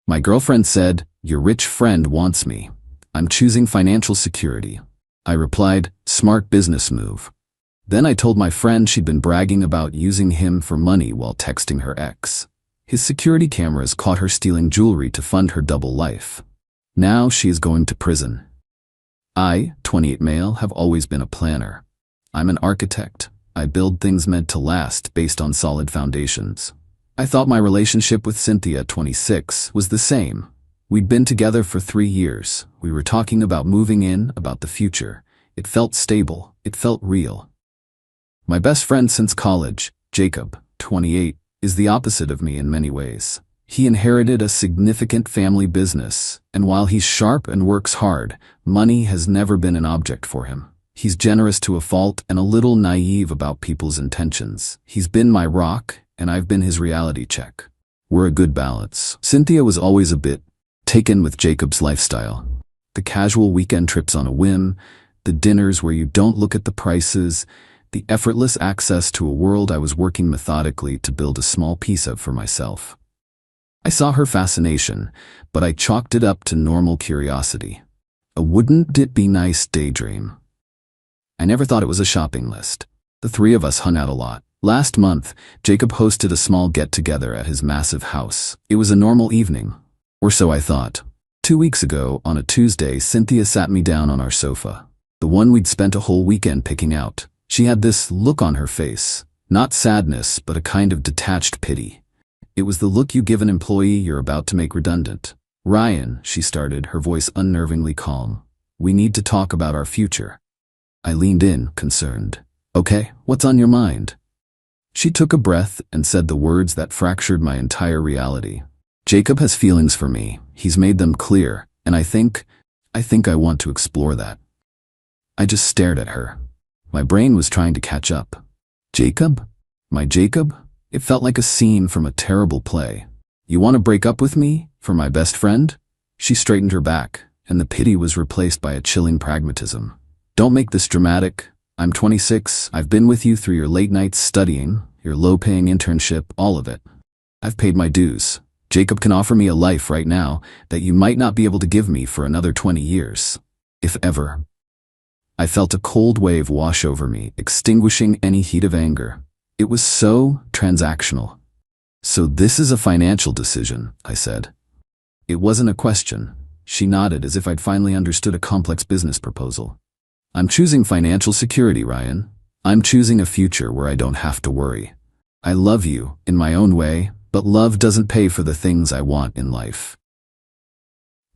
My girlfriend said, "Your rich friend wants me. I'm choosing financial security." I replied, "Smart business move." Then I told my friend she'd been bragging about using him for money while texting her ex. His security cameras caught her stealing jewelry to fund her double life. Now she is going to prison. I, 28 male, have always been a planner. I'm an architect. I build things meant to last based on solid foundations. I thought my relationship with Cynthia, 26, was the same. We'd been together for 3 years. We were talking about moving in, about the future. It felt stable. It felt real. My best friend since college, Jacob, 28, is the opposite of me in many ways. He inherited a significant family business, and while he's sharp and works hard, money has never been an object for him. He's generous to a fault and a little naive about people's intentions. He's been my rock, and I've been his reality check. We're a good balance. Cynthia was always a bit taken with Jacob's lifestyle. The casual weekend trips on a whim, the dinners where you don't look at the prices, the effortless access to a world I was working methodically to build a small piece of for myself. I saw her fascination, but I chalked it up to normal curiosity. A wouldn't it be nice daydream. I never thought it was a shopping list. The three of us hung out a lot. Last month, Jacob hosted a small get-together at his massive house. It was a normal evening, or so I thought. 2 weeks ago, on a Tuesday, Cynthia sat me down on our sofa. The one we'd spent a whole weekend picking out. She had this look on her face, not sadness, but a kind of detached pity. It was the look you give an employee you're about to make redundant. "Ryan," she started, her voice unnervingly calm. "We need to talk about our future." I leaned in, concerned. "Okay, what's on your mind?" She took a breath and said the words that fractured my entire reality. "Jacob has feelings for me. He's made them clear, and I think I want to explore that." I just stared at her. My brain was trying to catch up. Jacob? My Jacob? It felt like a scene from a terrible play. "You want to break up with me? For my best friend?" She straightened her back, and the pity was replaced by a chilling pragmatism. "Don't make this dramatic. I'm 26. I've been with you through your late nights studying, your low-paying internship, all of it. I've paid my dues. Jacob can offer me a life right now that you might not be able to give me for another 20 years. If ever." I felt a cold wave wash over me, extinguishing any heat of anger. It was so transactional. "So this is a financial decision," I said. It wasn't a question. She nodded as if I'd finally understood a complex business proposal. "I'm choosing financial security, Ryan. I'm choosing a future where I don't have to worry. I love you, in my own way, but love doesn't pay for the things I want in life."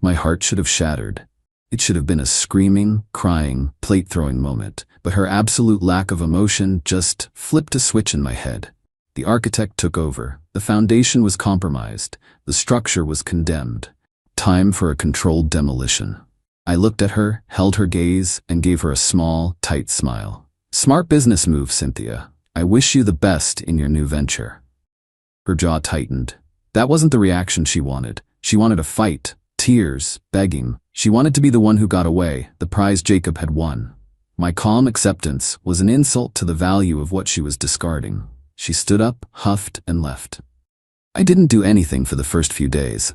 My heart should have shattered. It should have been a screaming, crying, plate-throwing moment, but her absolute lack of emotion just flipped a switch in my head. The architect took over. The foundation was compromised. The structure was condemned. Time for a controlled demolition. I looked at her, held her gaze, and gave her a small, tight smile. "Smart business move, Cynthia. I wish you the best in your new venture." Her jaw tightened. That wasn't the reaction she wanted. She wanted a fight, tears, begging. She wanted to be the one who got away, the prize Jacob had won. My calm acceptance was an insult to the value of what she was discarding. She stood up, huffed, and left. I didn't do anything for the first few days.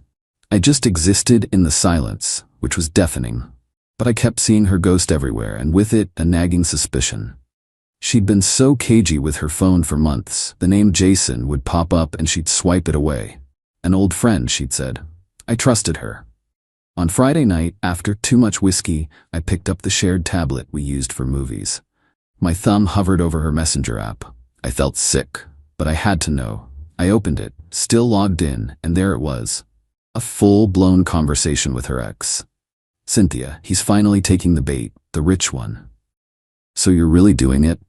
I just existed in the silence, which was deafening. But I kept seeing her ghost everywhere, and with it, a nagging suspicion. She'd been so cagey with her phone for months. The name Jason would pop up and she'd swipe it away. "An old friend," she'd said. I trusted her. On Friday night, after too much whiskey, I picked up the shared tablet we used for movies. My thumb hovered over her messenger app. I felt sick, but I had to know. I opened it, still logged in, and there it was. A full-blown conversation with her ex. "Cynthia, he's finally taking the bait, the rich one." "So you're really doing it?"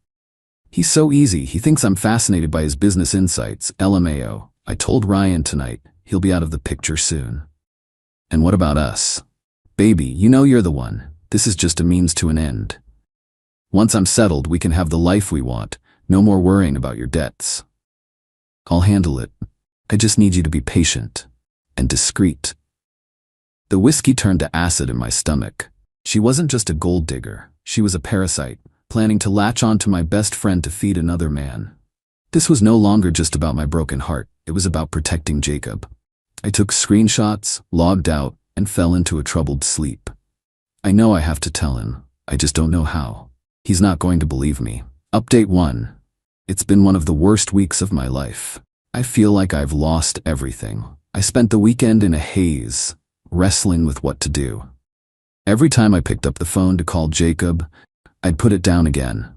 "He's so easy. He thinks I'm fascinated by his business insights. LMAO. I told Ryan tonight. He'll be out of the picture soon." "And what about us?" "Baby, you know you're the one. This is just a means to an end. Once I'm settled, we can have the life we want. No more worrying about your debts." "I'll handle it. I just need you to be patient and discreet." The whiskey turned to acid in my stomach. She wasn't just a gold digger. She was a parasite, planning to latch on to my best friend to feed another man. This was no longer just about my broken heart. It was about protecting Jacob. I took screenshots, logged out, and fell into a troubled sleep. I know I have to tell him. I just don't know how. He's not going to believe me. Update 1. It's been one of the worst weeks of my life. I feel like I've lost everything. I spent the weekend in a haze, wrestling with what to do. Every time I picked up the phone to call Jacob, I'd put it down again.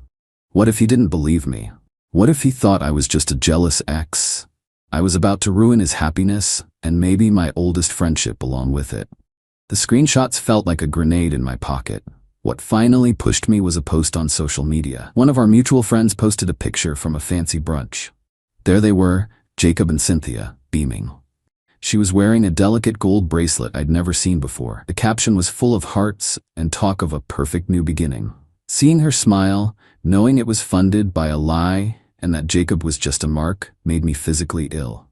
What if he didn't believe me? What if he thought I was just a jealous ex? I was about to ruin his happiness, and maybe my oldest friendship along with it. The screenshots felt like a grenade in my pocket. What finally pushed me was a post on social media. One of our mutual friends posted a picture from a fancy brunch. There they were, Jacob and Cynthia, beaming. She was wearing a delicate gold bracelet I'd never seen before. The caption was full of hearts and talk of a perfect new beginning. Seeing her smile, knowing it was funded by a lie and that Jacob was just a mark, made me physically ill.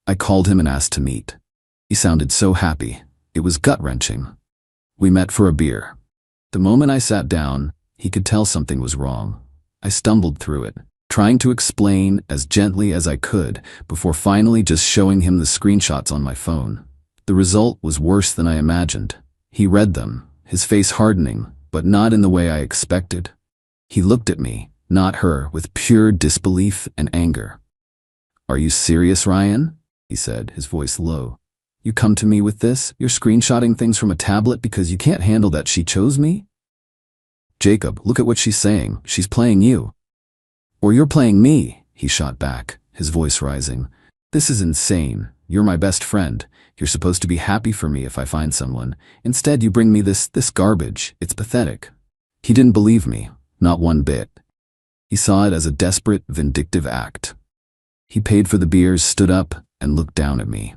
I called him and asked to meet. He sounded so happy. It was gut-wrenching. We met for a beer. The moment I sat down, he could tell something was wrong. I stumbled through it, trying to explain as gently as I could before finally just showing him the screenshots on my phone. The result was worse than I imagined. He read them, his face hardening, but not in the way I expected. He looked at me, not her, with pure disbelief and anger. "Are you serious, Ryan?" he said, his voice low. "You come to me with this? You're screenshotting things from a tablet because you can't handle that she chose me?" "Jacob, look at what she's saying. She's playing you." "Or you're playing me," he shot back, his voice rising. "This is insane. You're my best friend. You're supposed to be happy for me if I find someone. Instead, you bring me this garbage. It's pathetic." He didn't believe me, not one bit. He saw it as a desperate, vindictive act. He paid for the beers, stood up, and looked down at me.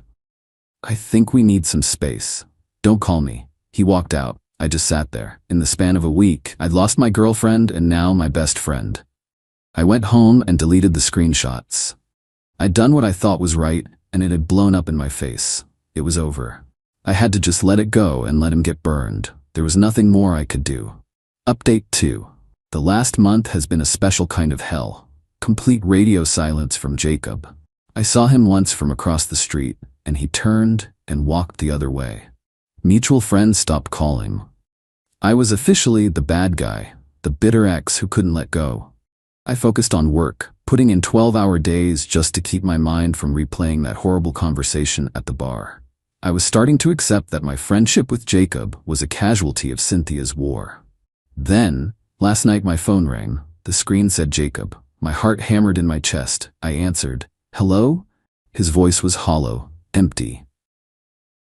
"I think we need some space. Don't call me." He walked out. I just sat there. In the span of a week, I'd lost my girlfriend and now my best friend. I went home and deleted the screenshots. I'd done what I thought was right, and it had blown up in my face. It was over. I had to just let it go and let him get burned. There was nothing more I could do. Update 2. The last month has been a special kind of hell. Complete radio silence from Jacob. I saw him once from across the street, and he turned and walked the other way. Mutual friends stopped calling. I was officially the bad guy, the bitter ex who couldn't let go. I focused on work, putting in 12-hour days just to keep my mind from replaying that horrible conversation at the bar. I was starting to accept that my friendship with Jacob was a casualty of Cynthia's war. Then, last night my phone rang. The screen said Jacob. My heart hammered in my chest. I answered. "Hello?" His voice was hollow, empty.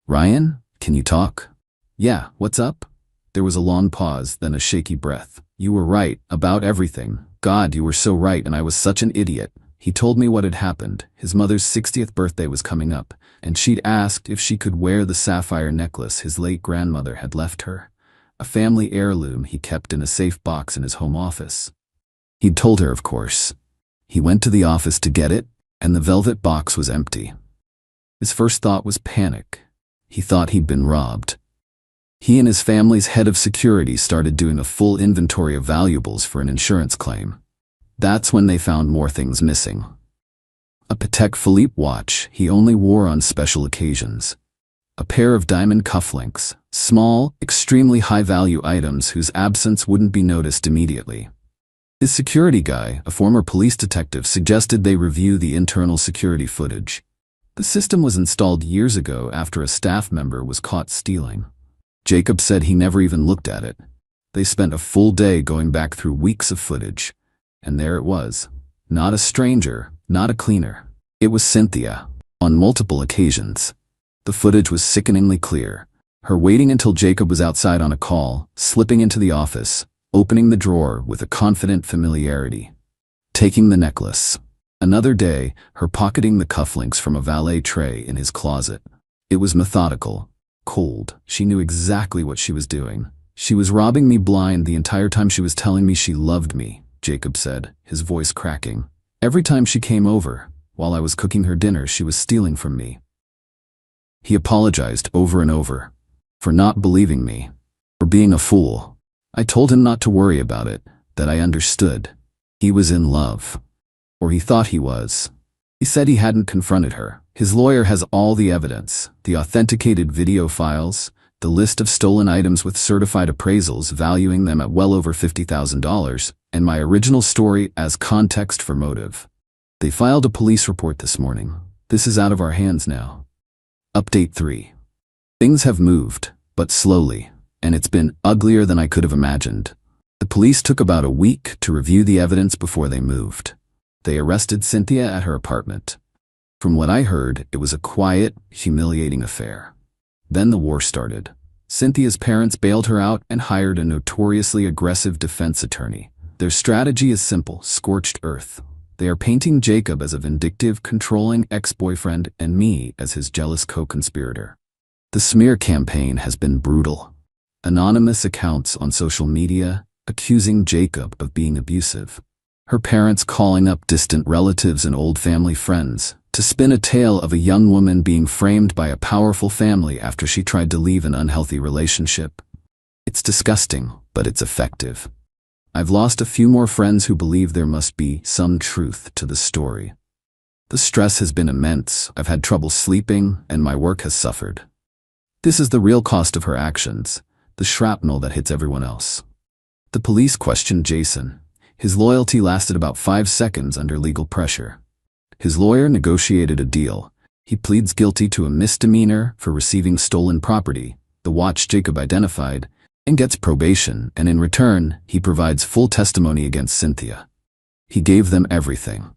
"Ryan, can you talk?" "Yeah, what's up?" There was a long pause, then a shaky breath. "You were right, about everything. God, you were so right, and I was such an idiot." He told me what had happened. His mother's 60th birthday was coming up, and she'd asked if she could wear the sapphire necklace his late grandmother had left her, a family heirloom he kept in a safe box in his home office. He'd told her, of course. He went to the office to get it, and the velvet box was empty. His first thought was panic. He thought he'd been robbed. He and his family's head of security started doing a full inventory of valuables for an insurance claim. That's when they found more things missing. A Patek Philippe watch he only wore on special occasions. A pair of diamond cufflinks, small, extremely high-value items whose absence wouldn't be noticed immediately. His security guy, a former police detective, suggested they review the internal security footage. The system was installed years ago after a staff member was caught stealing. Jacob said he never even looked at it. They spent a full day going back through weeks of footage. And there it was. Not a stranger, not a cleaner. It was Cynthia, on multiple occasions. The footage was sickeningly clear. Her waiting until Jacob was outside on a call, slipping into the office, opening the drawer with a confident familiarity. Taking the necklace. Another day, her pocketing the cufflinks from a valet tray in his closet. It was methodical, cold. She knew exactly what she was doing. She was robbing me blind the entire time she was telling me she loved me, Jacob said, his voice cracking. Every time she came over, while I was cooking her dinner, she was stealing from me. He apologized over and over. For not believing me. For being a fool. I told him not to worry about it, that I understood. He was in love. Or he thought he was. He said he hadn't confronted her. His lawyer has all the evidence, the authenticated video files, the list of stolen items with certified appraisals valuing them at well over $50,000, and my original story as context for motive. They filed a police report this morning. This is out of our hands now. Update 3. Things have moved, but slowly, and it's been uglier than I could have imagined. The police took about a week to review the evidence before they moved. They arrested Cynthia at her apartment. From what I heard, it was a quiet, humiliating affair. Then the war started. Cynthia's parents bailed her out and hired a notoriously aggressive defense attorney. Their strategy is simple: scorched earth. They are painting Jacob as a vindictive, controlling ex-boyfriend and me as his jealous co-conspirator. The smear campaign has been brutal. Anonymous accounts on social media accusing Jacob of being abusive. Her parents calling up distant relatives and old family friends to spin a tale of a young woman being framed by a powerful family after she tried to leave an unhealthy relationship. It's disgusting, but it's effective. I've lost a few more friends who believe there must be some truth to the story. The stress has been immense. I've had trouble sleeping, and my work has suffered. This is the real cost of her actions, the shrapnel that hits everyone else. The police questioned Jason. His loyalty lasted about 5 seconds under legal pressure. His lawyer negotiated a deal. He pleads guilty to a misdemeanor for receiving stolen property, the watch Jacob identified, and gets probation, and in return, he provides full testimony against Cynthia. He gave them everything.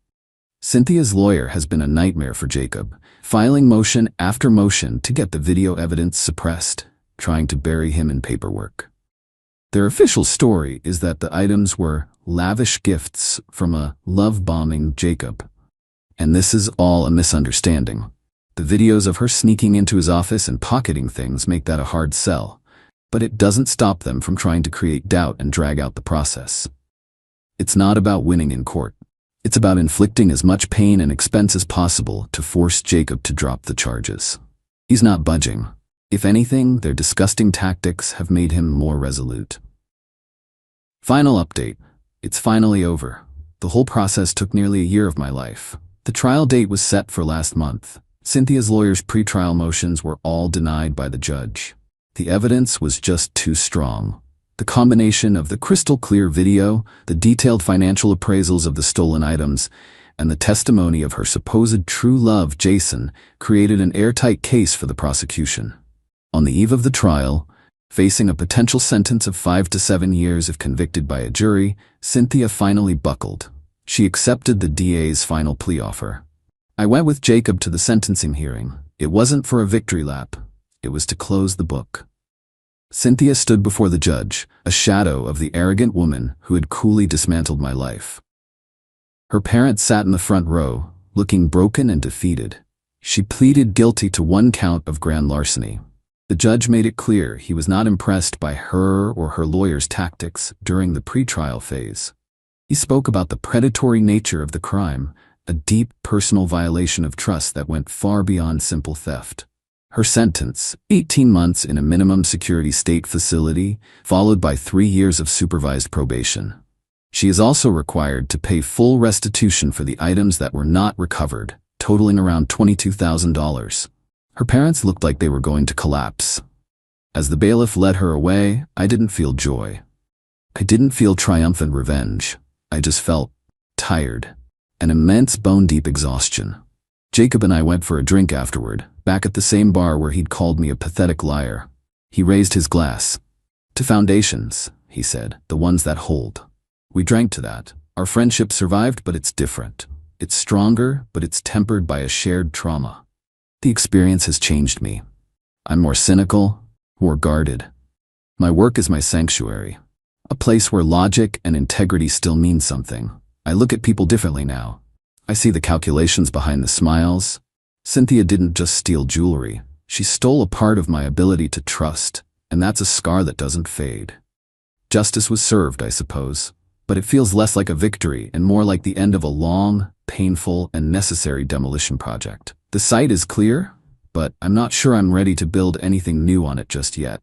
Cynthia's lawyer has been a nightmare for Jacob, filing motion after motion to get the video evidence suppressed, trying to bury him in paperwork. Their official story is that the items were lavish gifts from a love-bombing Jacob. And this is all a misunderstanding. The videos of her sneaking into his office and pocketing things make that a hard sell, but it doesn't stop them from trying to create doubt and drag out the process. It's not about winning in court. It's about inflicting as much pain and expense as possible to force Jacob to drop the charges. He's not budging. If anything, their disgusting tactics have made him more resolute. Final update. It's finally over. The whole process took nearly a year of my life. The trial date was set for last month. Cynthia's lawyer's pretrial motions were all denied by the judge. The evidence was just too strong. The combination of the crystal-clear video, the detailed financial appraisals of the stolen items, and the testimony of her supposed true love, Jason, created an airtight case for the prosecution. On the eve of the trial, facing a potential sentence of 5 to 7 years if convicted by a jury, Cynthia finally buckled. She accepted the DA's final plea offer. I went with Jacob to the sentencing hearing. It wasn't for a victory lap. It was to close the book. Cynthia stood before the judge, a shadow of the arrogant woman who had coolly dismantled my life. Her parents sat in the front row, looking broken and defeated. She pleaded guilty to 1 count of grand larceny. The judge made it clear he was not impressed by her or her lawyer's tactics during the pretrial phase. He spoke about the predatory nature of the crime, a deep personal violation of trust that went far beyond simple theft. Her sentence, 18 months in a minimum security state facility, followed by 3 years of supervised probation. She is also required to pay full restitution for the items that were not recovered, totaling around $22,000. Her parents looked like they were going to collapse. As the bailiff led her away, I didn't feel joy. I didn't feel triumphant revenge. I just felt tired. An immense bone-deep exhaustion. Jacob and I went for a drink afterward, back at the same bar where he'd called me a pathetic liar. He raised his glass. To foundations, he said, the ones that hold. We drank to that. Our friendship survived, but it's different. It's stronger, but it's tempered by a shared trauma. The experience has changed me. I'm more cynical, more guarded. My work is my sanctuary. A place where logic and integrity still mean something. I look at people differently now. I see the calculations behind the smiles. Cynthia didn't just steal jewelry. She stole a part of my ability to trust, and that's a scar that doesn't fade. Justice was served, I suppose, but it feels less like a victory and more like the end of a long, painful, and necessary demolition project. The site is clear, but I'm not sure I'm ready to build anything new on it just yet.